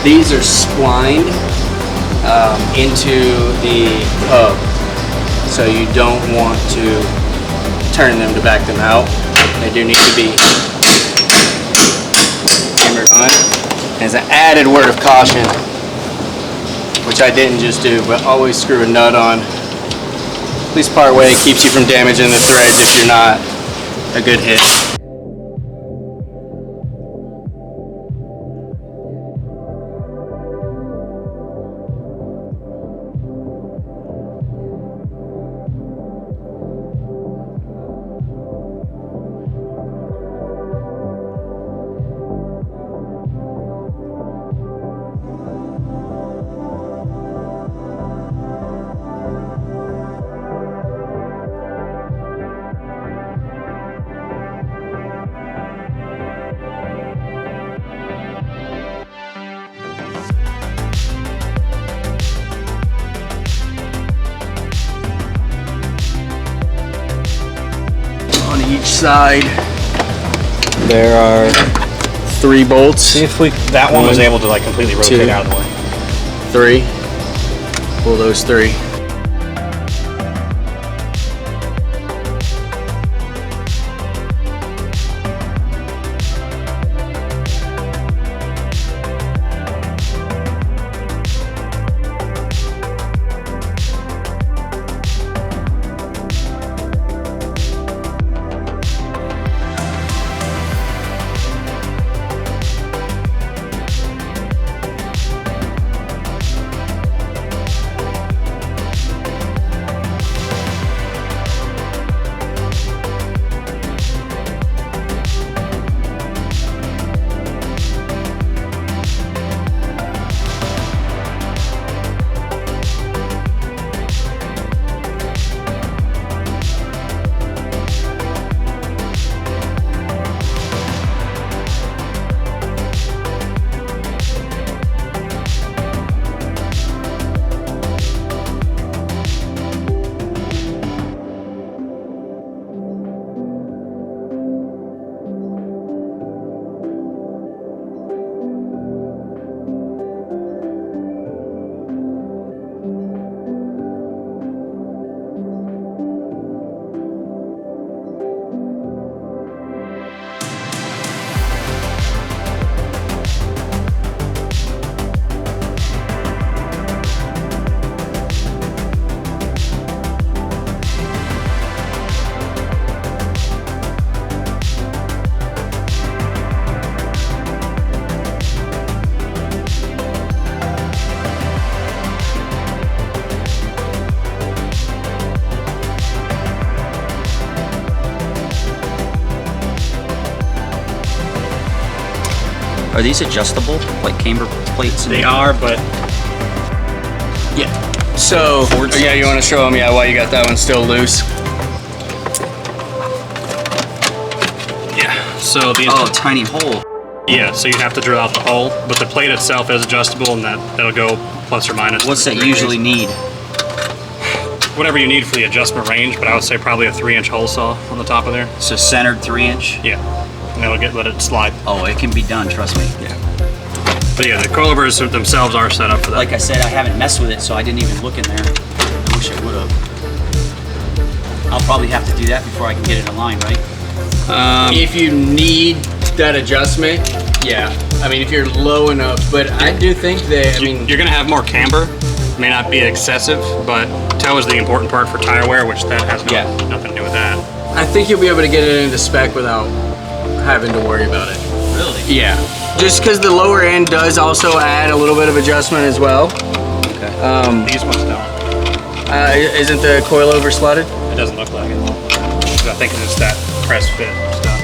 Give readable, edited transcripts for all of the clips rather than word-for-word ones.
These are splined into the hub, so you don't want to turn them to back them out. They do need to be hammered on. As an added word of caution, which I didn't just do, but always screw a nut on. At least part way, keeps you from damaging the threads if you're not a good hit. On each side, there are 3 bolts. See if that one was able to like completely rotate out of the way. 3. Pull those 3. Are these adjustable, like camber plates? They are, but yeah. So, yeah, you want to show them, why you got that one still loose? Yeah. So the tiny hole. Yeah. So you have to drill out the hole, but the plate itself is adjustable, and that'll go plus or minus. What's that usually need? Whatever you need for the adjustment range, but I would say probably a 3-inch hole saw on the top of there. So centered 3-inch. Yeah. And that'll let it slide. Oh, it can be done, trust me. Yeah. But yeah, the coilovers themselves are set up for that. Like I said, I haven't messed with it, so I didn't even look in there. I wish I would have. I'll probably have to do that before I can get it in line, right? If you need that adjustment, yeah. I mean, if you're low enough, but I do think that, you're gonna have more camber. It may not be excessive, but toe is the important part for tire wear, which that has nothing to do with that. I think you'll be able to get it into spec without having to worry about it. Really? Yeah. Just because the lower end does also add a little bit of adjustment as well. Okay. These ones don't. Isn't the coilover slotted? It doesn't look like it. I think it's just that press fit stuff.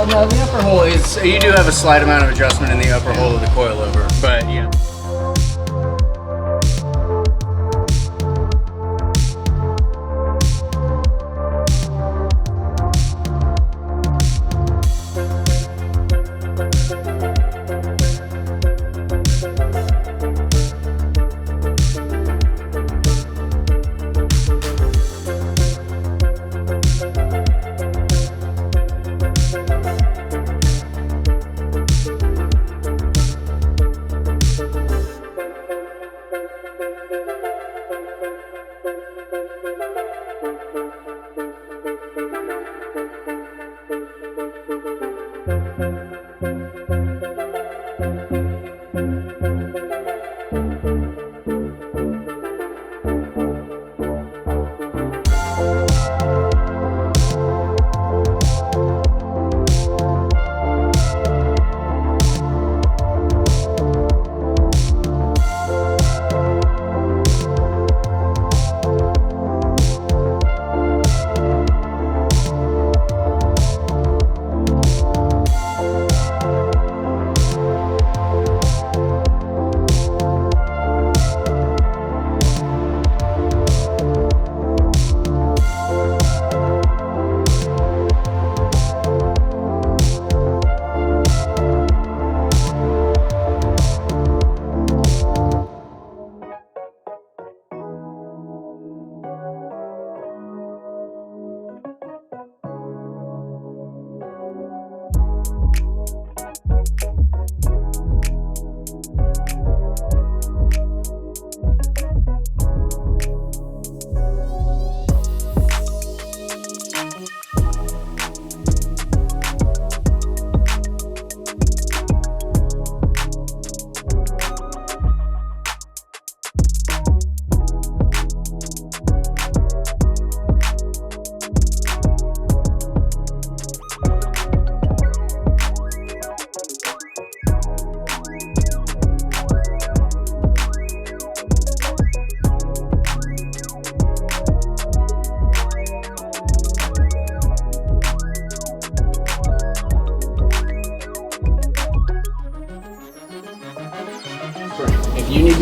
No, the upper hole is, you do have a slight amount of adjustment in the upper hole of the coilover, but yeah.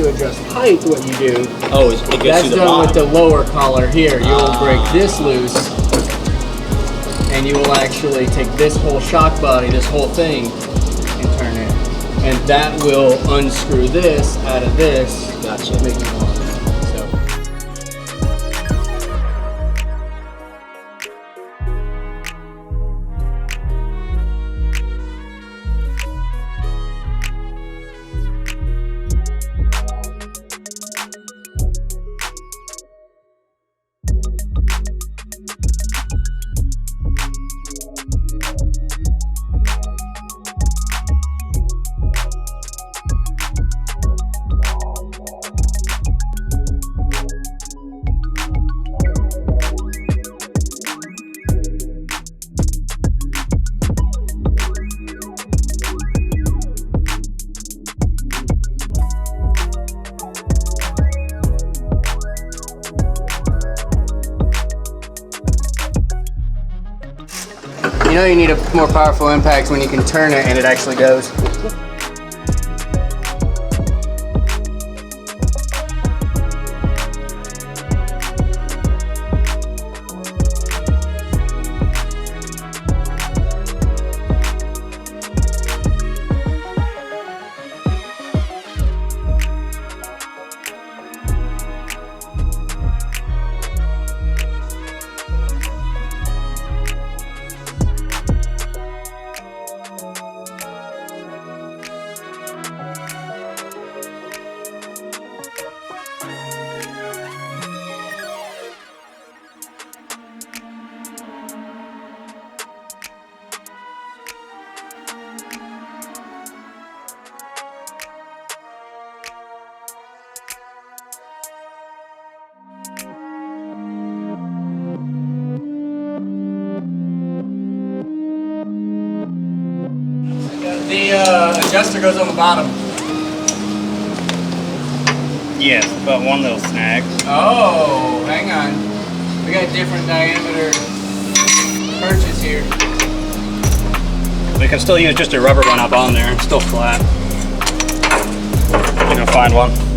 to adjust height, what you do, Oh, it goes that's through the done bottom. with the lower collar here. You will break this loose, and you will actually take this whole shock body, this whole thing, and turn it. And that will unscrew this out of this. Gotcha. Make it longer. So. You know you need a more powerful impact when you can turn it and it actually goes. The adjuster goes on the bottom. Yes, but one little snag. Oh, hang on. We got different diameter perches here. We can still use just a rubber one up on there. It's still flat. I'm gonna find one.